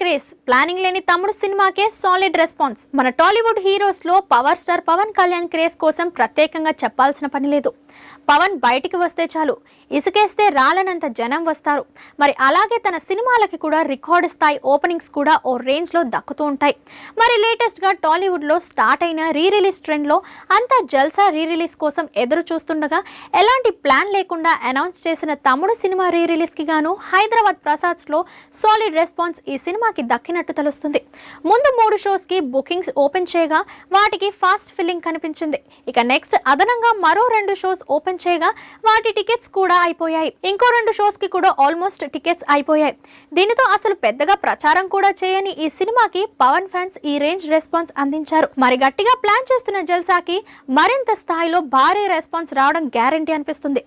Craze planning లేని తమ్ముడు సినిమాకే సాలిడ్ రెస్పాన్స్. మన టాలీవుడ్ హీరోస్ లో power star Pawan Kalyan craze కోసం ప్రత్యేకంగా చెప్పాల్సిన పని లేదు. పవన్ బయటికి వస్తే చాలు ఇసుకేస్తే రాలనంత జనం వస్తారు. మరి అలాగే తన సినిమాలకి కూడా రికార్డు స్థాయి ఓపెనింగ్స్ కూడా ఓ రేంజ్ లో దక్కుతూ ఉంటాయి. మరి లేటెస్ట్ గా టాలీవుడ్ లో స్టార్ట్ అయిన రీ రిలీజ్ ట్రెండ్ లో అంతా జల్సా రీ రిలీజ్ కోసం ఎదురు చూస్తుండగా ఎలాంటి ప్లాన్ లేకుండా అనౌన్స్ చేసిన తమ్ముడు సినిమా రీ రిలీజ్ కి గాను హైదరాబాద్ ప్రసాద్స్ లో సాలిడ్ రెస్పాన్స్ ఈ సినిమాకి దక్కినట్టు తెలుస్తుంది. ముందు 3 షోస్ కి బుకింగ్స్ ఓపెన్ చేయగా వాటికి ఫాస్ట్ ఫిల్లింగ్ కనిపించింది. ఇక నెక్స్ట్ అదనంగా మరో 2 షోస్ ఓపెన్ చేయగా వాటి టికెట్స్ కూడా అయిపోయాయి. ఇంకో 2 షోస్ కి కూడా ఆల్మోస్ట్ టికెట్స్ అయిపోయాయి. దీనితో అసలు పెద్దగా ప్రచారం కూడా చేయని ఈ సినిమాకి పవన్ ఫ్యాన్స్ ఈ రేంజ్ రెస్పాన్స్ అందించారు. మరి గట్టిగా ప్లాన్ చేస్తున్న జల్సాకి మరింత స్థాయిలో భారీ రెస్పాన్స్ రావడం గ్యారంటీ అనిపిస్తుంది.